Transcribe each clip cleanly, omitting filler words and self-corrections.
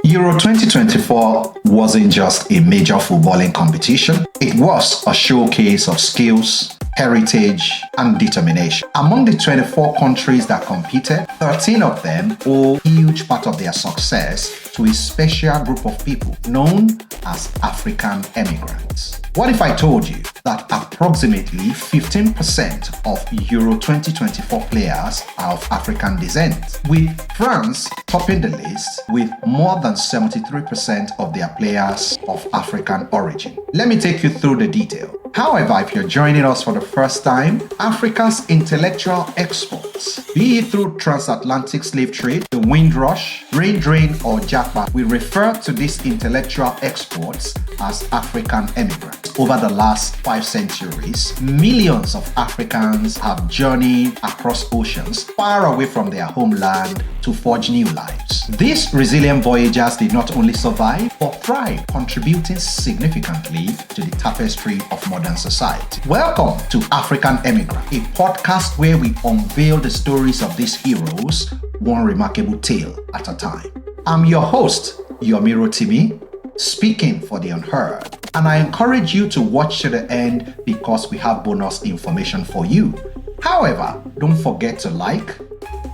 Euro 2024 wasn't just a major footballing competition, it was a showcase of skills, heritage, and determination. Among the 24 countries that competed, 13 of them owe a huge part of their success to a special group of people known as African Emigrants. What if I told you that approximately 15% of Euro 2024 players are of African descent, with France topping the list with more than 73% of their players of African origin? Let me take you through the detail. However, if you're joining us for the first time, Africa's intellectual exports, be it through transatlantic slave trade, the Windrush, brain drain, or jackpot, we refer to these intellectual exports as African emigrants. Over the last 5 centuries, millions of Africans have journeyed across oceans far away from their homeland to forge new lives. These resilient voyagers did not only survive, but thrive, contributing significantly to the tapestry of modern society. Welcome to African Emigrant, a podcast where we unveil the stories of these heroes, one remarkable tale at a time. I'm your host, Yomiro Timi, speaking for the unheard, and I encourage you to watch to the end because we have bonus information for you. However, don't forget to like,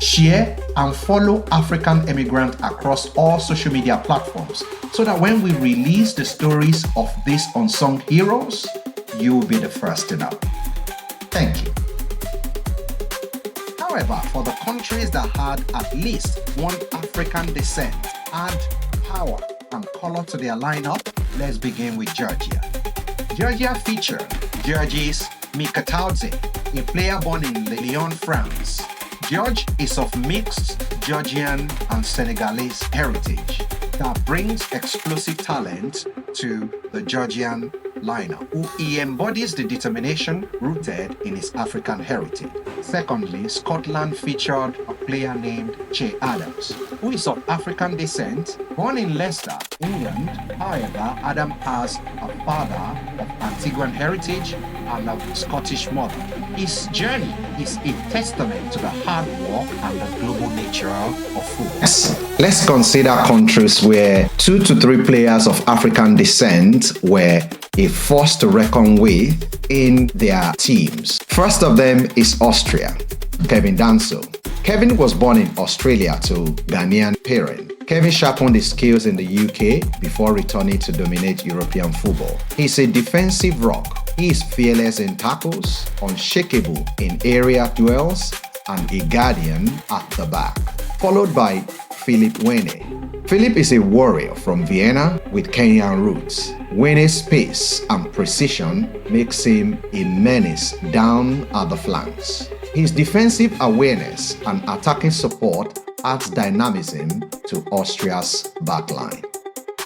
share, and follow African Emigrant across all social media platforms so that when we release the stories of these unsung heroes, you will be the first to know. Thank you. However, for the countries that had at least one African descent, add power and color to their lineup, let's begin with Georgia. Georgia featured Georges Mikataudze, a player born in Lyon, France. George is of mixed Georgian and Senegalese heritage that brings explosive talent to the Georgian lineup. He embodies the determination rooted in his African heritage. Secondly, Scotland featured a player named Che Adams, who is of African descent, born in Leicester, England. However, Adam has a father of Antiguan heritage and a Scottish mother. His journey is a testament to the hard work and the global nature of football. Let's consider countries where 2 to 3 players of African descent were a force to reckon with in their teams. First of them is Austria, Kevin Danso. Kevin was born in Australia to Ghanaian parents. Kevin sharpened his skills in the UK before returning to dominate European football. He's a defensive rock. He is fearless in tackles, unshakable in area duels, and a guardian at the back. Followed by Philip Wene. Philip is a warrior from Vienna with Kenyan roots. Wene's pace and precision makes him a menace down at the flanks. His defensive awareness and attacking support adds dynamism to Austria's backline.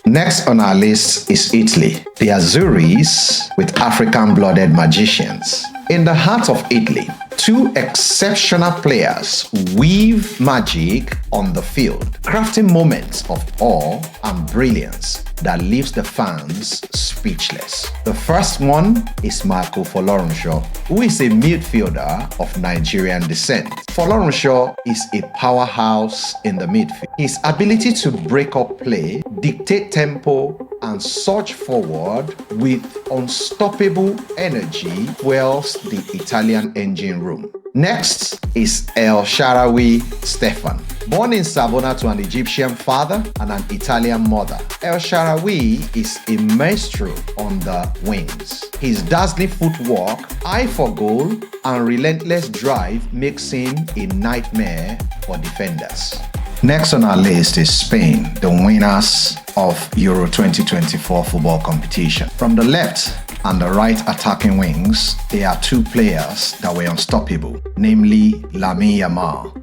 Next on our list is Italy, the Azuris with African-blooded magicians. In the heart of Italy, 2 exceptional players weave magic on the field, crafting moments of awe and brilliance that leaves the fans speechless. The first one is Marco Folorunsho, who is a midfielder of Nigerian descent. Folorunsho is a powerhouse in the midfield. His ability to break up play, dictate tempo, and surge forward with unstoppable energy fuels the Italian engine room. Next is El Shaarawy Stefan. Born in Savona to an Egyptian father and an Italian mother, El Shaarawy is a maestro on the wings. His dazzling footwork, eye for goal, and relentless drive makes him a nightmare for defenders. Next on our list is Spain, the winners of Euro 2024 football competition. From the left and the right attacking wings, there are 2 players that were unstoppable, namely Lamine Yamal.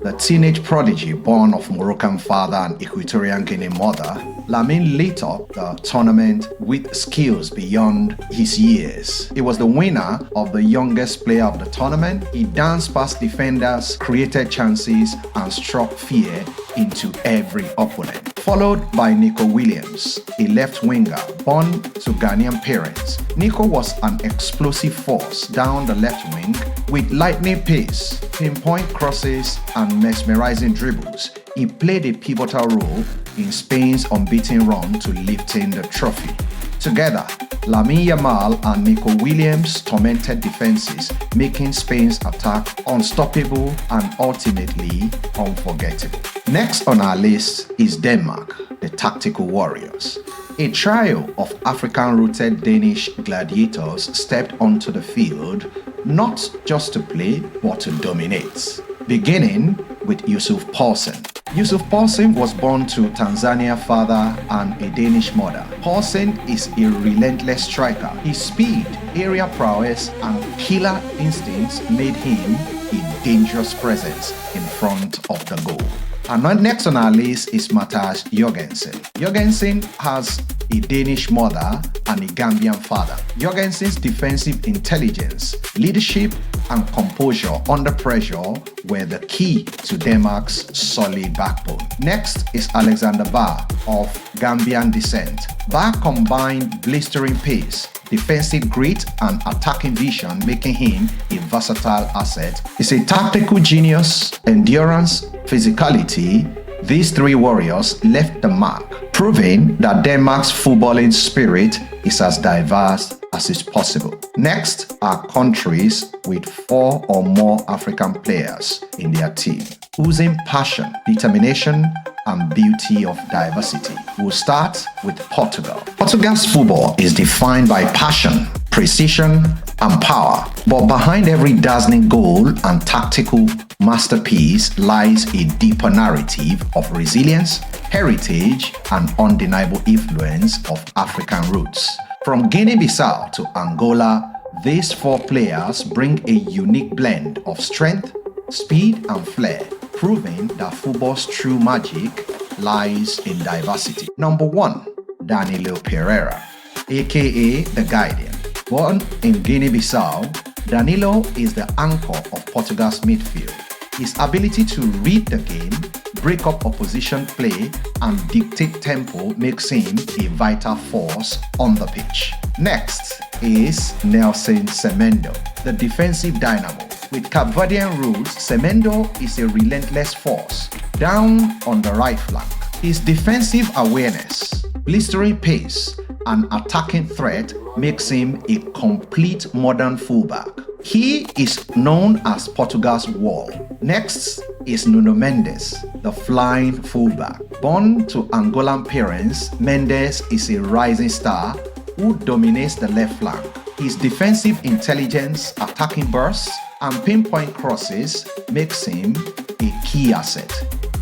The teenage prodigy born of Moroccan father and Equatorian Guinea mother, Lamine lit up the tournament with skills beyond his years. He was the winner of the youngest player of the tournament. He danced past defenders, created chances, and struck fear into every opponent. Followed by Nico Williams, a left winger born to Ghanaian parents. Nico was an explosive force down the left wing with lightning pace, pinpoint crosses, and mesmerizing dribbles. he played a pivotal role in Spain's unbeaten run to lifting the trophy. Together, Lamine Yamal and Nico Williams tormented defenses, making Spain's attack unstoppable and ultimately unforgettable. Next on our list is Denmark, the Tactical Warriors. A trio of African-rooted Danish gladiators stepped onto the field not just to play but to dominate. Beginning with Yusuf Poulsen. Yusuf Poulsen was born to Tanzania father and a Danish mother. Poulsen is a relentless striker. His speed, area prowess, and killer instincts made him a dangerous presence in front of the goal. And next on our list is Matthijs Jorgensen. Jorgensen has a Danish mother and a Gambian father. Jorgensen's defensive intelligence, leadership, and composure under pressure were the key to Denmark's solid backbone. Next is Alexander Ba of Gambian descent. Ba combined blistering pace, defensive grit, and attacking vision, making him a versatile asset. He's a tactical genius, endurance, physicality. These three warriors left the mark, proving that Denmark's footballing spirit is as diverse as is possible. Next are countries with 4 or more African players in their team, oozing passion, determination, and beauty of diversity. We'll start with Portugal. Portugal's football is defined by passion, precision, and power. But behind every dazzling goal and tactical masterpiece lies a deeper narrative of resilience, heritage, and undeniable influence of African roots. From Guinea-Bissau to Angola, these 4 players bring a unique blend of strength, speed, and flair, proving that football's true magic lies in diversity. Number 1, Danilo Pereira, aka The Guardian. Born in Guinea-Bissau, Danilo is the anchor of Portugal's midfield. His ability to read the game, break up opposition play, and dictate tempo makes him a vital force on the pitch. Next is Nelson Semedo, the defensive dynamo. With Cape Verdean roots, Semedo is a relentless force down on the right flank. His defensive awareness, blistering pace, and attacking threat makes him a complete modern fullback. He is known as Portugal's wall. Next is Nuno Mendes, the flying fullback. Born to Angolan parents, Mendes is a rising star who dominates the left flank. His defensive intelligence, attacking bursts, and pinpoint crosses makes him a key asset.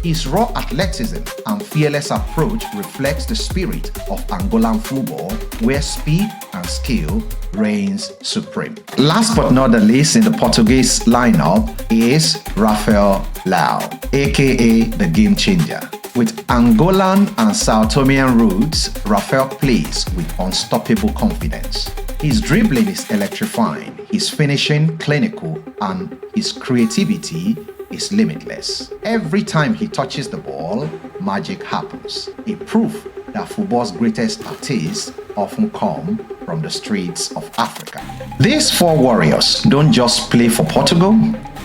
His raw athleticism and fearless approach reflects the spirit of Angolan football, where speed and skill reigns supreme. Last but not the least in the Portuguese lineup is Rafael Leão, aka the Game Changer. With Angolan and Sao Tomean roots, Rafael plays with unstoppable confidence. His dribbling is electrifying, his finishing clinical, and his creativity is limitless. Every time he touches the ball, magic happens. A proof that football's greatest artists often come from the streets of Africa. These 4 warriors don't just play for Portugal,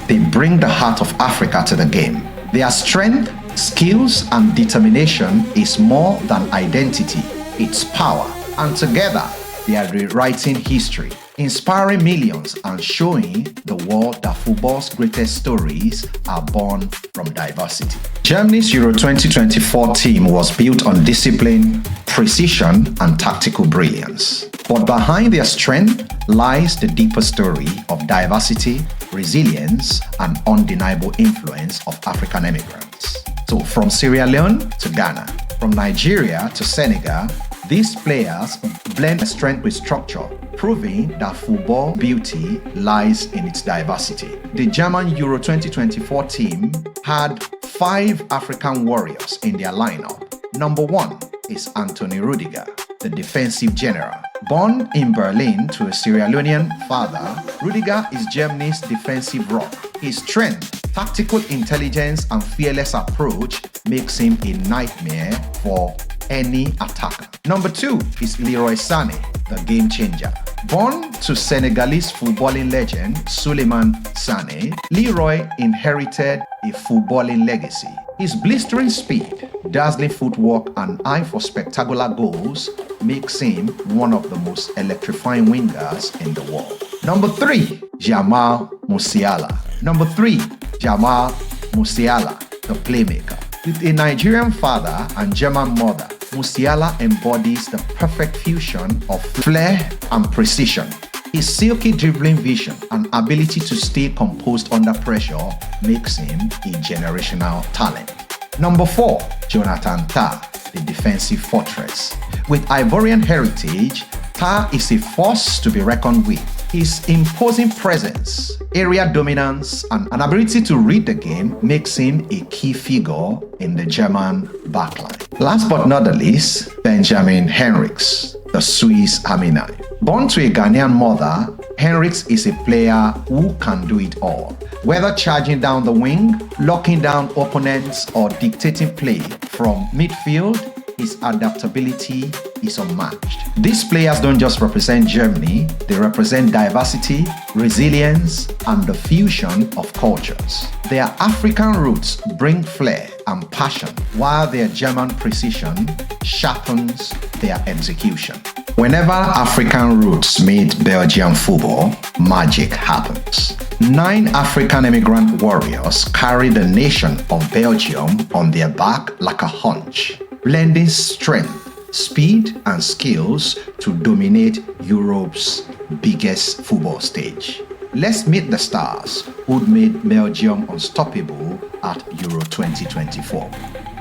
they bring the heart of Africa to the game. Their strength, skills, and determination is more than identity, it's power. And together, they are rewriting history, inspiring millions and showing the world that football's greatest stories are born from diversity. Germany's Euro 2024 team was built on discipline, precision, and tactical brilliance. But behind their strength lies the deeper story of diversity, resilience, and undeniable influence of African immigrants. So from Sierra Leone to Ghana, from Nigeria to Senegal, these players blend strength with structure, proving that football beauty lies in its diversity. The German Euro 2024 team had 5 African warriors in their lineup. Number 1 is Anthony Rudiger, the defensive general. Born in Berlin to a Sierra Leonean father, Rudiger is Germany's defensive rock. His strength, tactical intelligence, and fearless approach makes him a nightmare for any attacker. Number 2 is Leroy Sané, the game changer. Born to Senegalese footballing legend Souleymane Sané, Leroy inherited a footballing legacy. His blistering speed, dazzling footwork, and eye for spectacular goals makes him one of the most electrifying wingers in the world. Number 3, Jamal Musiala. Number 3, Jamal Musiala, the playmaker. With a Nigerian father and German mother, Musiala embodies the perfect fusion of flair and precision. His silky dribbling vision and ability to stay composed under pressure makes him a generational talent. Number 4, Jonathan Tah, the defensive fortress. With Ivorian heritage, Tah is a force to be reckoned with. His imposing presence, area dominance, and an ability to read the game makes him a key figure in the German backline. Last but not the least, Benjamin Henrichs, the Swiss Army knife. Born to a Ghanaian mother, Henrichs is a player who can do it all. Whether charging down the wing, locking down opponents, or dictating play from midfield, his adaptability is unmatched. These players don't just represent Germany, they represent diversity, resilience, and the fusion of cultures. Their African roots bring flair and passion, while their German precision sharpens their execution. Whenever African roots meet Belgian football, magic happens. 9 African immigrant warriors carry the nation of Belgium on their back like a hunch, blending strength, speed, and skills to dominate Europe's biggest football stage. Let's meet the stars who made Belgium unstoppable at Euro 2024.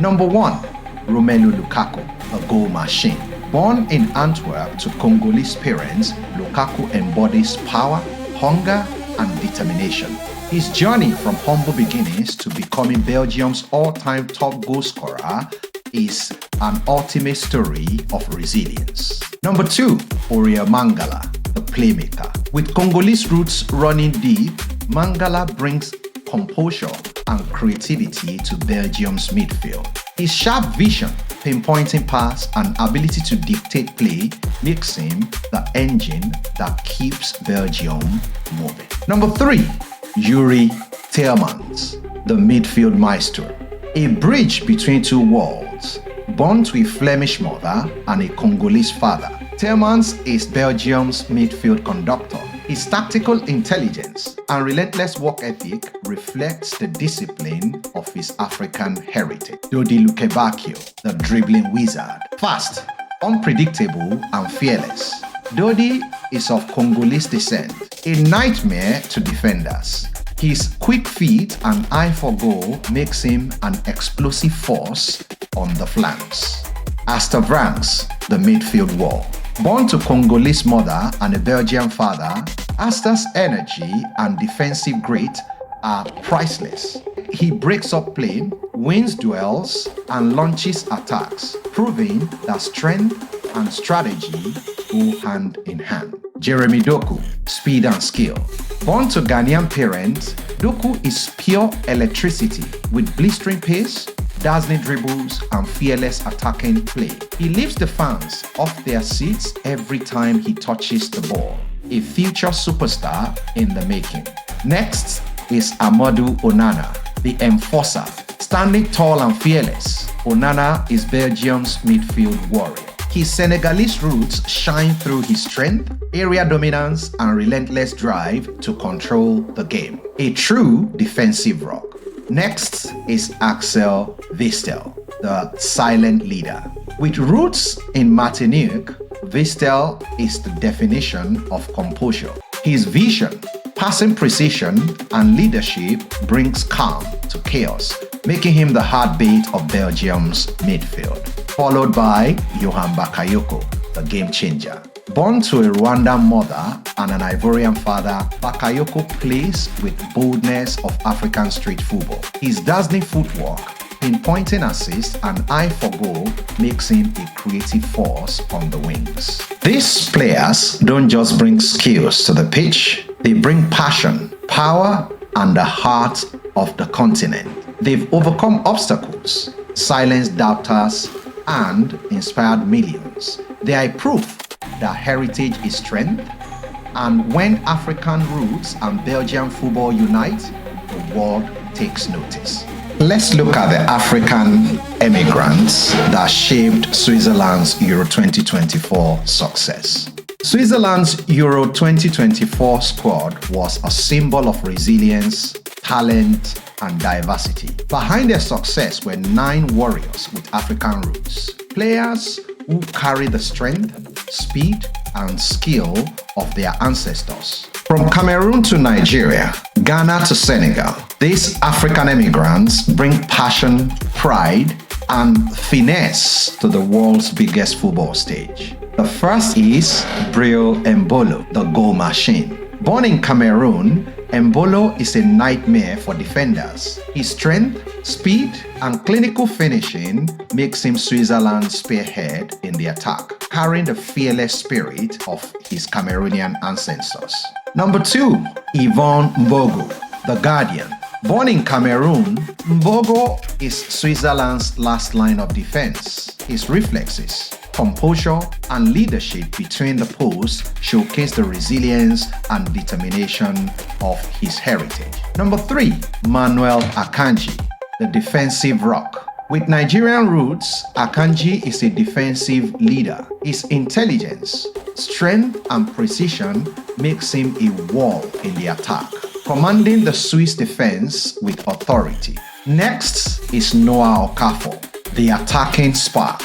Number 1, Romelu Lukaku, a goal machine. Born in Antwerp to Congolese parents, Lukaku embodies power, hunger, and determination. His journey from humble beginnings to becoming Belgium's all-time top goal scorer is an ultimate story of resilience. Number 2, Aurier Mangala, the playmaker. With Congolese roots running deep, Mangala brings composure and creativity to Belgium's midfield. His sharp vision, pinpointing pass, and ability to dictate play makes him the engine that keeps Belgium moving. Number 3, Yuri Tielemans, the midfield maestro. A bridge between two worlds. Born to a Flemish mother and a Congolese father, Tielemans is Belgium's midfield conductor. His tactical intelligence and relentless work ethic reflects the discipline of his African heritage. Dodi Lukebakio, the dribbling wizard. Fast, unpredictable, and fearless. Dodi is of Congolese descent, a nightmare to defenders. His quick feet and eye for goal makes him an explosive force on the flanks. Astor Vranckx, the midfield wall. Born to Congolese mother and a Belgian father, Astor's energy and defensive grit are priceless. He breaks up play, wins duels, and launches attacks, proving that strength and strategy go hand in hand. Jeremy Doku, speed and skill. Born to Ghanaian parents, Doku is pure electricity with blistering pace, dazzling dribbles, and fearless attacking play. He lifts the fans off their seats every time he touches the ball. A future superstar in the making. Next is Amadou Onana, the enforcer. Standing tall and fearless, Onana is Belgium's midfield warrior. His Senegalese roots shine through his strength, area dominance, and relentless drive to control the game. A true defensive rock. Next is Axel Witsel, the silent leader. With roots in Martinique, Witsel is the definition of composure. His vision, passing precision, and leadership brings calm to chaos, making him the heartbeat of Belgium's midfield. Followed by Yohan Bakayoko, the game changer. Born to a Rwandan mother and an Ivorian father, Bakayoko plays with boldness of African street football. His dazzling footwork, pinpointing assists, and eye for goal makes him a creative force on the wings. These players don't just bring skills to the pitch, they bring passion, power, and the heart of the continent. They've overcome obstacles, silenced doubters, and inspired millions. They are proof that heritage is strength, and when African roots and Belgian football unite, the world takes notice. Let's look at the African emigrants that shaped Switzerland's Euro 2024 success. Switzerland's Euro 2024 squad was a symbol of resilience, talent, and diversity. Behind their success were 9 warriors with African roots, players who carry the strength, speed, and skill of their ancestors. From Cameroon to Nigeria, Ghana to Senegal, these African emigrants bring passion, pride, and finesse to the world's biggest football stage. The first is Bril Embolo, the goal machine. Born in Cameroon, Embolo is a nightmare for defenders. His strength, speed, and clinical finishing makes him Switzerland's spearhead in the attack, carrying the fearless spirit of his Cameroonian ancestors. Number 2, Yvonne Mbogo, the Guardian. Born in Cameroon, Mbogo is Switzerland's last line of defense. His reflexes, composure, and leadership between the posts showcase the resilience and determination of his heritage. Number 3, Manuel Akanji, the defensive rock. With Nigerian roots, Akanji is a defensive leader. His intelligence, strength, and precision makes him a wall in the attack, commanding the Swiss defense with authority. Next is Noah Okafor, the attacking spark.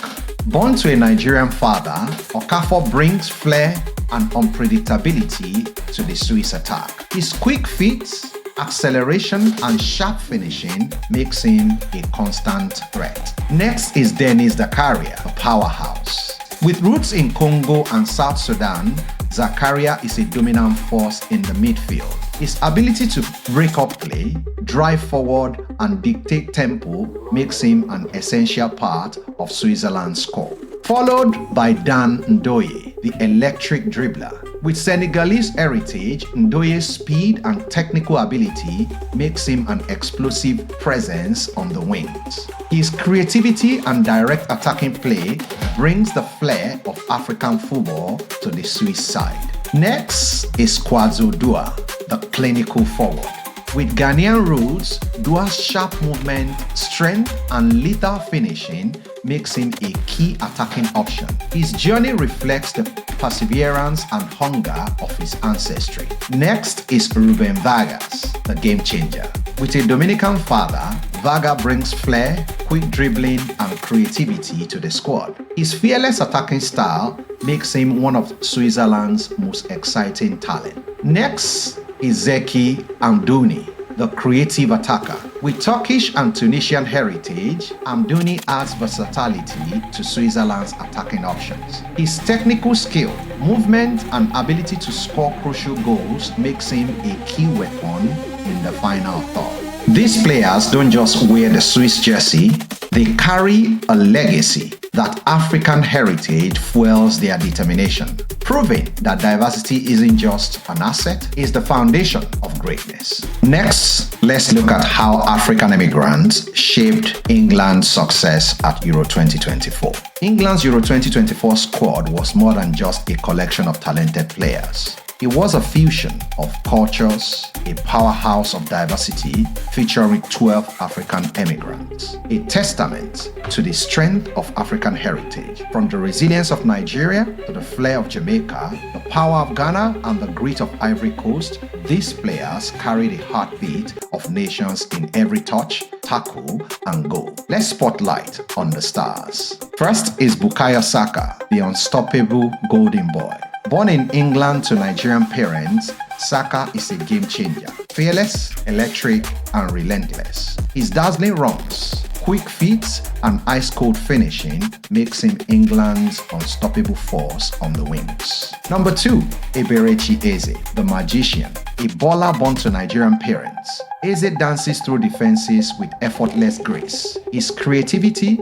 Born to a Nigerian father, Okafor brings flair and unpredictability to the Swiss attack. His quick feet, acceleration, and sharp finishing makes him a constant threat. Next is Denis Zakaria, a powerhouse. With roots in Congo and South Sudan, Zakaria is a dominant force in the midfield. His ability to break up play, drive forward, and dictate tempo makes him an essential part of Switzerland's squad. Followed by Dan Ndoye, the electric dribbler. With Senegalese heritage, Ndoye's speed and technical ability makes him an explosive presence on the wings. His creativity and direct attacking play brings the flair of African football to the Swiss side. Next is Kwazo Dua, the clinical forward. With Ghanaian roots, Dua's sharp movement, strength, and lethal finishing makes him a key attacking option. His journey reflects the perseverance and hunger of his ancestry. Next is Ruben Vargas, the game changer. With a Dominican father, Varga brings flair, quick dribbling, and creativity to the squad. His fearless attacking style makes him one of Switzerland's most exciting talent. Next is Zeki Amdouni, the creative attacker. With Turkish and Tunisian heritage, Amdouni adds versatility to Switzerland's attacking options. His technical skill, movement, and ability to score crucial goals makes him a key weapon in the final third. These players don't just wear the Swiss jersey, they carry a legacy that African heritage fuels their determination, proving that diversity isn't just an asset, it's the foundation of greatness. Next, let's look at how African emigrants shaped England's success at Euro 2024. England's Euro 2024 squad was more than just a collection of talented players. It was a fusion of cultures, a powerhouse of diversity featuring 12 African emigrants, a testament to the strength of African heritage. From the resilience of Nigeria to the flair of Jamaica, the power of Ghana, and the grit of Ivory Coast, these players carry the heartbeat of nations in every touch, tackle, and goal. Let's spotlight on the stars. First is Bukayo Saka, the unstoppable golden boy. Born in England to Nigerian parents, Saka is a game changer. Fearless, electric, and relentless. His dazzling runs, quick feet, and ice-cold finishing makes him England's unstoppable force on the wings. Number 2, Eberechi Eze, the magician. A baller born to Nigerian parents, Eze dances through defenses with effortless grace. His creativity,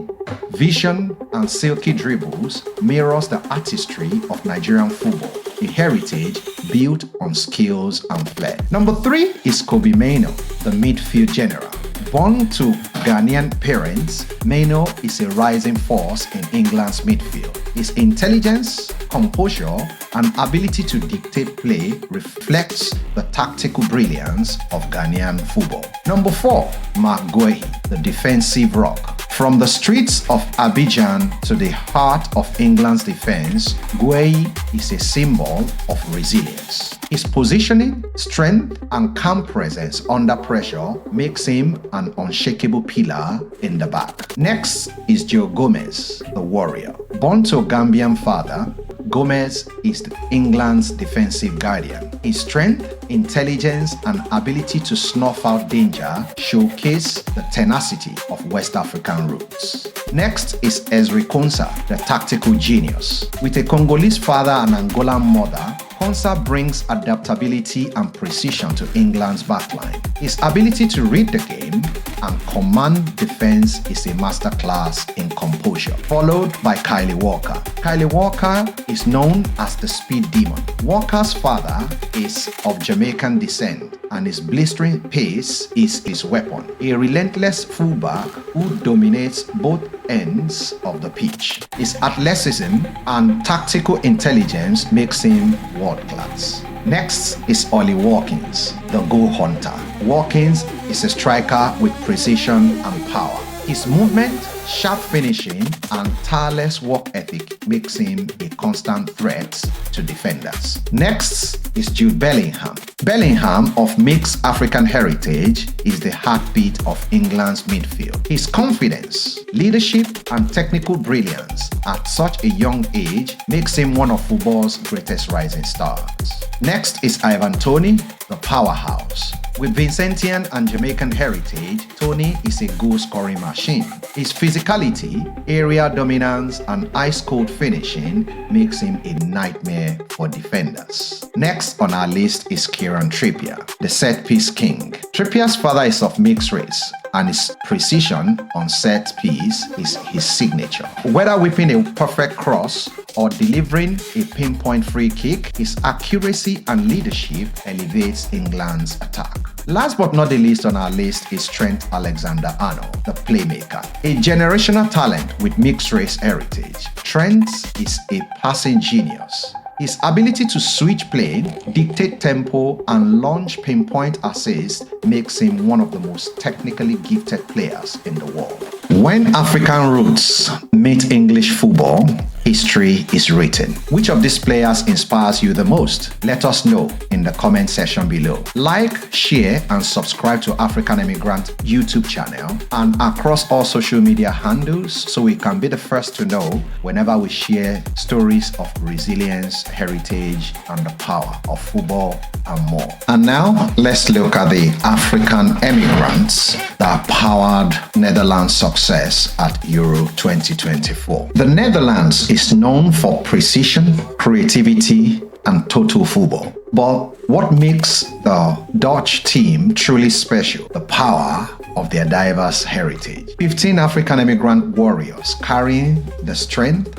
vision, and silky dribbles mirrors the artistry of Nigerian football, a heritage built on skills and flair. Number 3 is Kobbie Mainoo, the midfield general. Born to Ghanaian parents, Mainoo is a rising force in England's midfield. His intelligence, composure, and ability to dictate play reflects the tactical brilliance of Ghanaian football. Number 4, Mark Guehi, the defensive rock. From the streets of Abidjan to the heart of England's defense, Guehi is a symbol of resilience. His positioning, strength, and calm presence under pressure makes him an unshakable pillar in the back. Next is Joe Gomez, the warrior. Born to a Gambian father, Gomez is England's defensive guardian. His strength, intelligence, and ability to snuff out danger showcase the tenacity of West African roots. Next is Ezri Konsa, the tactical genius. With a Congolese father and Angolan mother, Konsa brings adaptability and precision to England's backline. His ability to read the game and command defense is a masterclass in composure. Followed by Kylie Walker. Kylie Walker is known as the speed demon. Walker's father is of Jamaican descent and his blistering pace is his weapon. A relentless fullback who dominates both ends of the pitch. His athleticism and tactical intelligence makes him world class. Next is Ollie Watkins, the goal hunter. Watkins is a striker with precision and power. His movement, sharp finishing, and tireless work ethic makes him a constant threat to defenders. Next is Jude Bellingham. Bellingham, of mixed African heritage, is the heartbeat of England's midfield. His confidence, leadership, and technical brilliance at such a young age makes him one of football's greatest rising stars. Next is Ivan Toney, the powerhouse. With Vincentian and Jamaican heritage, Toney is a goal-scoring machine. His physicality, area dominance, and ice-cold finishing makes him a nightmare for defenders. Next on our list is Kieran Trippier, the set-piece king. Trippier's father is of mixed race, and his precision on set piece is his signature. Whether whipping a perfect cross or delivering a pinpoint free kick, his accuracy and leadership elevates England's attack. Last but not the least on our list is Trent Alexander-Arnold, the playmaker. A generational talent with mixed race heritage, Trent is a passing genius. His ability to switch play, dictate tempo, and launch pinpoint assists makes him one of the most technically gifted players in the world. When African roots meet English football, history is written. Which of these players inspires you the most? Let us know in the comment section below. Like, share, and subscribe to African Emigrant YouTube channel and across all social media handles so we can be the first to know whenever we share stories of resilience, heritage, and the power of football and more. And now, let's look at the African Emigrants that powered Netherlands' success at Euro 2024. The Netherlands is known for precision, creativity, and total football. But what makes the Dutch team truly special? The power of their diverse heritage. 15 African immigrant warriors carrying the strength,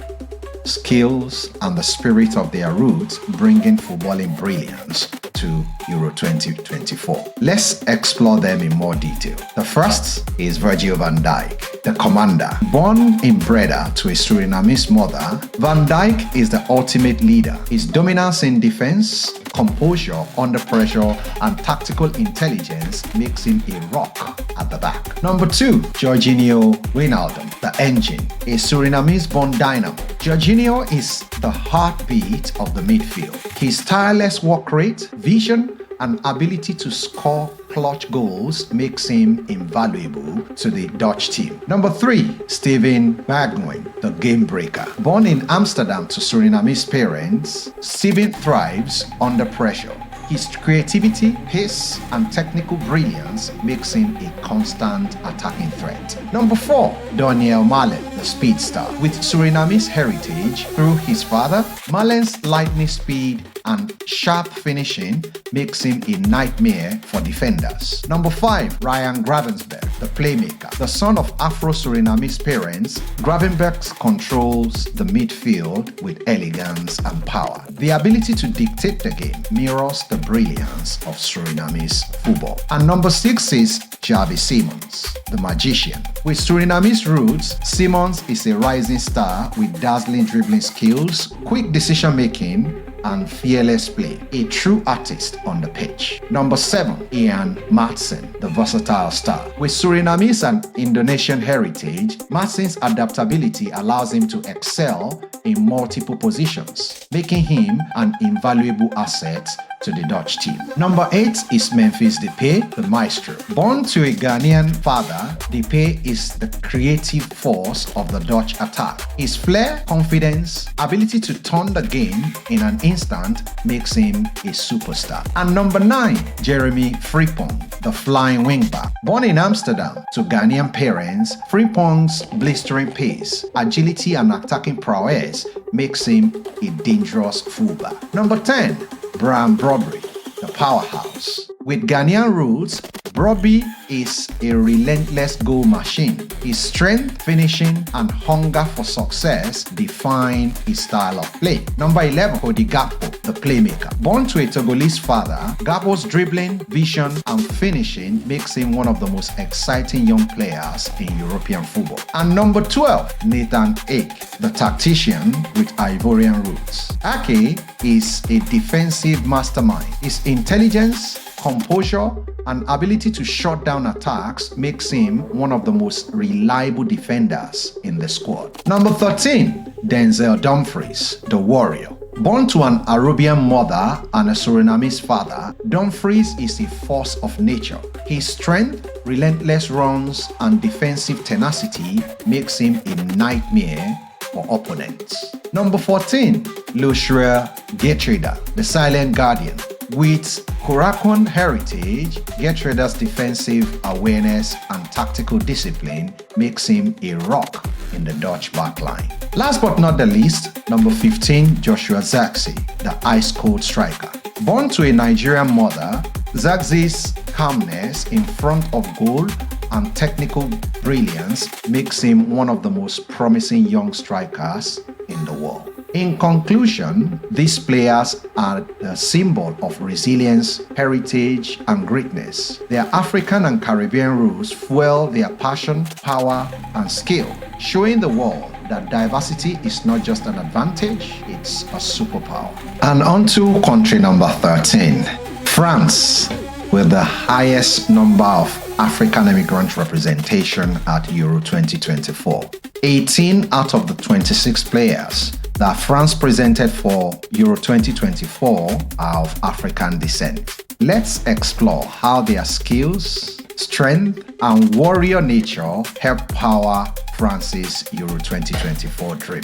skills, and the spirit of their roots, bringing footballing brilliance to Euro 2024. Let's explore them in more detail. The first is Virgil van Dijk, the commander. Born in Breda to a Surinamese mother, Van Dijk is the ultimate leader. His dominance in defense, composure under pressure, and tactical intelligence makes him a rock at the back. Number 2, Jorginho Wijnaldum, the engine, a Surinamese-born dynamo. Jorginho is the heartbeat of the midfield. His tireless work rate, vision, and ability to score clutch goals makes him invaluable to the Dutch team. Number 3, Steven Bergwijn, the game breaker. Born in Amsterdam to Surinamese parents, Steven thrives under pressure. His creativity, pace, and technical brilliance makes him a constant attacking threat. Number 4, Daniel Malen, the speedster. With Surinamese heritage through his father, Malen's lightning speed and sharp finishing makes him a nightmare for defenders. Number 5, Ryan Gravenberch, the playmaker. The son of Afro-Surinamese parents, Gravenberch controls the midfield with elegance and power. The ability to dictate the game mirrors the brilliance of Surinamese football. And number 6 is Xavi Simons, the magician. With Surinamese roots, Simons is a rising star with dazzling dribbling skills, quick decision-making, and fearless play, a true artist on the pitch. Number 7, Ian Maatsen, the versatile star. With Surinamese and Indonesian heritage, Maatsen's adaptability allows him to excel in multiple positions, making him an invaluable asset to the Dutch team. Number 8 is Memphis Depay, the maestro. Born to a Ghanaian father, Depay is the creative force of the Dutch attack. His flair, confidence, ability to turn the game in an instant makes him a superstar. And number 9, Jeremy Frimpong, the flying wingback. Born in Amsterdam to Ghanaian parents, Frimpong's blistering pace, agility, and attacking prowess makes him a dangerous fullback. Number 10, Brian Brobry, the powerhouse. With Ghanaian roots, Brobby is a relentless goal machine. His strength, finishing, and hunger for success define his style of play. Number 11, Cody Gakpo, the playmaker. Born to a Togolese father, Gakpo's dribbling, vision, and finishing makes him one of the most exciting young players in European football. And number 12, Nathan Ake, the tactician with Ivorian roots. Ake is a defensive mastermind. His intelligence, composure, and ability to shut down attacks makes him one of the most reliable defenders in the squad. Number 13, Denzel Dumfries, the warrior. Born to an Arabian mother and a Surinamese father, Dumfries is a force of nature. His strength, relentless runs, and defensive tenacity makes him a nightmare for opponents. Number 14, Lucia Geertruida, the silent guardian. With Curaçao heritage, Geertruida's defensive awareness and tactical discipline makes him a rock in the Dutch backline. Last but not the least, number 15, Joshua Zirkzee, the ice-cold striker. Born to a Nigerian mother, Zirkzee's calmness in front of goal and technical brilliance makes him one of the most promising young strikers in the world. In conclusion, these players are the symbol of resilience, heritage, and greatness. Their African and Caribbean roots fuel their passion, power, and skill, showing the world that diversity is not just an advantage, it's a superpower. And on to country number 13, France, with the highest number of African immigrant representation at Euro 2024. 18 out of the 26 players that France presented for Euro 2024 are of African descent. Let's explore how their skills, strength, and warrior nature help power France's Euro 2024 dream.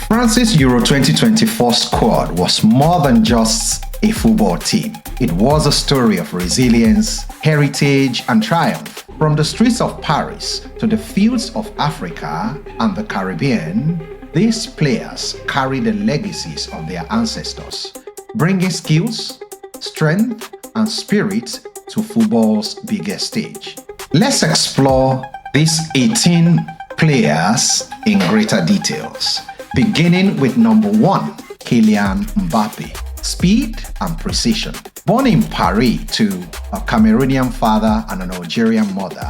France's Euro 2024 squad was more than just a football team. It was a story of resilience, heritage, and triumph. From the streets of Paris to the fields of Africa and the Caribbean, these players carry the legacies of their ancestors, bringing skills, strength, and spirit to football's biggest stage. Let's explore these 18 players in greater details, beginning with number 1, Kylian Mbappe. Speed and precision. Born in Paris to a Cameroonian father and an Algerian mother,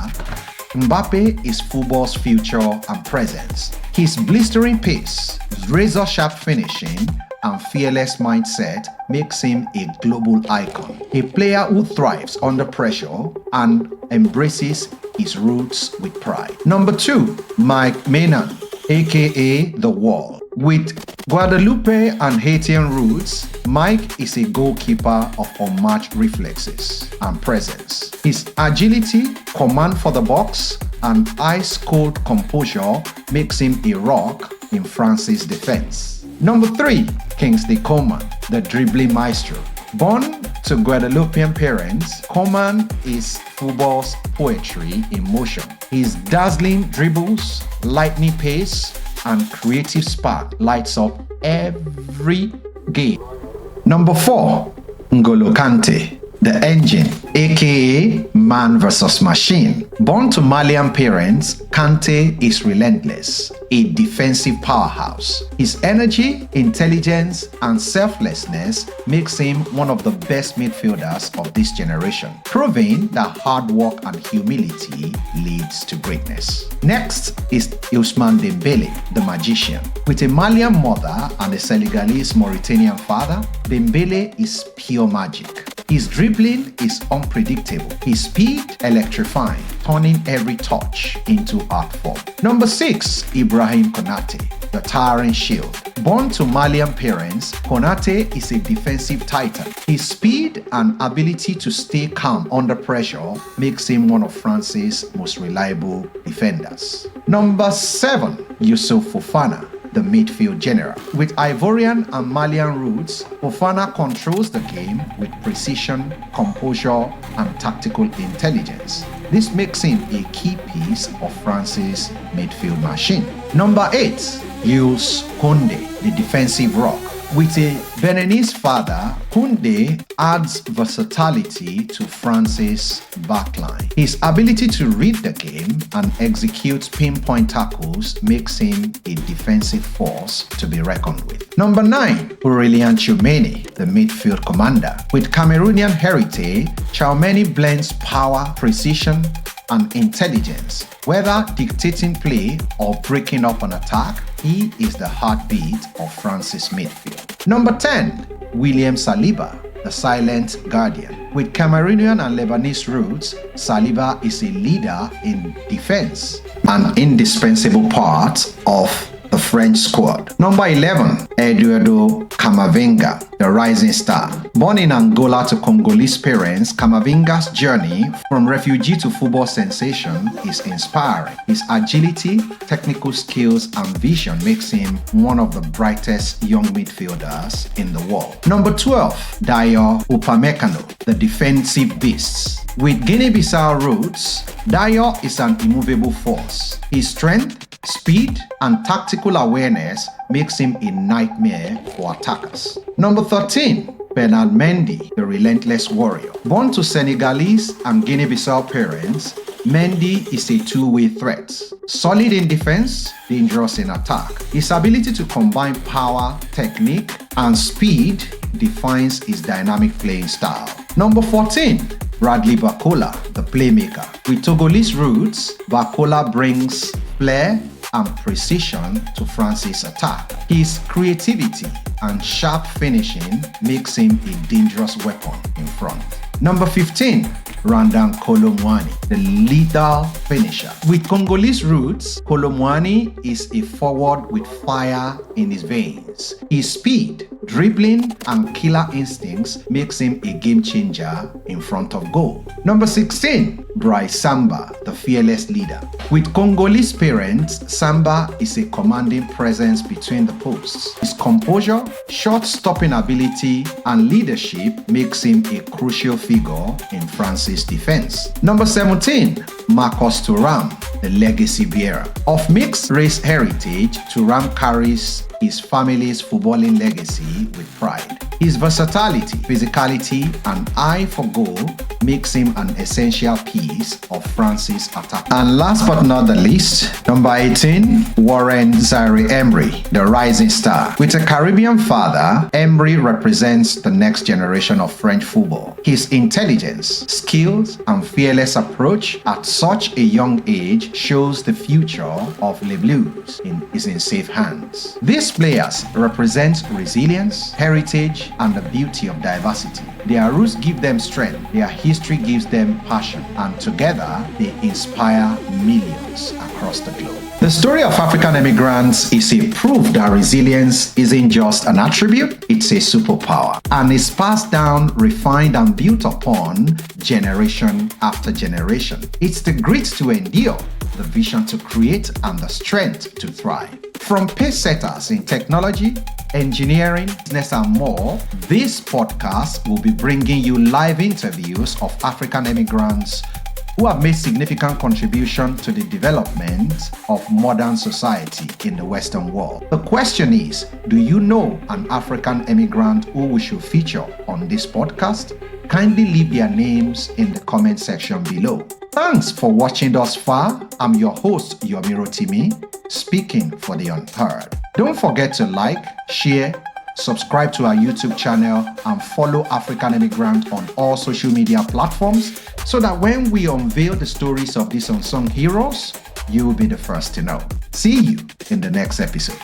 Mbappe is football's future and presence. His blistering pace, razor-sharp finishing, and fearless mindset makes him a global icon. A player who thrives under pressure and embraces his roots with pride. Number 2, Mike Maignan, aka The Wall. With Guadeloupe and Haitian roots, Mike is a goalkeeper of unmatched reflexes and presence. His agility, command for the box, and ice-cold composure makes him a rock in France's defense. Number 3, Kingsley Coman, the dribbling maestro. Born to Guadeloupean parents, Coman is football's poetry in motion. His dazzling dribbles, lightning pace, and creative spark lights up every game. Number 4, N'Golo Kante, the engine, aka man versus machine. Born to Malian parents, Kante is relentless, a defensive powerhouse. His energy, intelligence, and selflessness makes him one of the best midfielders of this generation, proving that hard work and humility leads to greatness. Next is Ousmane Dembele, the magician. With a Malian mother and a Senegalese Mauritanian father, Dembele is pure magic. His dribbling is unpredictable, his speed electrifying, turning every touch into art form. Number 6, Ibrahim Konate, the towering shield. Born to Malian parents, Konate is a defensive titan. His speed and ability to stay calm under pressure makes him one of France's most reliable defenders. Number 7, Youssouf Fofana, the midfield general. With Ivorian and Malian roots, Fofana controls the game with precision, composure, and tactical intelligence. This makes him a key piece of France's midfield machine. Number 8, Jules Koundé, the defensive rock. With a Beninese father, Koundé adds versatility to France's backline. His ability to read the game and execute pinpoint tackles makes him a defensive force to be reckoned with. Number 9, Aurelien Tchouameni, the midfield commander. With Cameroonian heritage, Tchouameni blends power, precision, and intelligence. Whether dictating play or breaking up an attack, he is the heartbeat of France's midfield. Number 10, William Saliba, the silent guardian. With Cameroonian and Lebanese roots, Saliba is a leader in defense, an indispensable part of the French squad. Number 11, Eduardo Camavinga, the rising star. Born in Angola to Congolese parents, Camavinga's journey from refugee to football sensation is inspiring. His agility, technical skills, and vision makes him one of the brightest young midfielders in the world. Number 12, Dayo Upamecano, the defensive beast. With Guinea-Bissau roots, Dayo is an immovable force. His strength, speed, and tactical awareness makes him a nightmare for attackers. Number 13, Bernard Mendy, the relentless warrior. Born to Senegalese and Guinea-Bissau parents, Mendy is a two-way threat. Solid in defense, dangerous in attack. His ability to combine power, technique, and speed defines his dynamic playing style. Number 14, Bradley Barcola, the playmaker. With Togolese roots, Barcola brings flair and precision to France's attack. His creativity and sharp finishing makes him a dangerous weapon in front. Number 15, Randan Kolo Muani, the lethal finisher. With Congolese roots, Kolo Muani is a forward with fire in his veins. His speed, dribbling, and killer instincts makes him a game changer in front of goal. Number 16, Brice Samba, the fearless leader. With Congolese parents, Samba is a commanding presence between the posts. His composure, shot-stopping ability, and leadership makes him a crucial figure in France's defense. Number 17, Marcus Thuram, the legacy bearer. Of mixed race heritage, Thuram carries his family's footballing legacy with pride. His versatility, physicality, and eye for goal makes him an essential piece of France's attack. And last but not the least, number 18, Warren Zaïre-Emery, the rising star. With a Caribbean father, Emery represents the next generation of French football. His intelligence, skills, and fearless approach at such a young age shows the future of Les Bleus is in safe hands. These players represent resilience, heritage, and the beauty of diversity. Their roots give them strength, their history gives them passion, and together they inspire millions across the globe. The story of African immigrants is a proof that resilience isn't just an attribute, it's a superpower, and is passed down, refined, and built upon generation after generation. It's the grit to endure, the vision to create, and the strength to thrive. From pace setters in technology, engineering, business, and more, this podcast will be bringing you live interviews of African immigrants who have made significant contribution to the development of modern society in the Western world. The question is, do you know an African immigrant who we should feature on this podcast? Kindly leave their names in the comment section below. Thanks for watching thus far. I'm your host, Yomiro Timi, speaking for the unheard. Don't forget to like, share, subscribe to our YouTube channel, and follow African Emigrant on all social media platforms so that when we unveil the stories of these unsung heroes, you will be the first to know. See you in the next episode.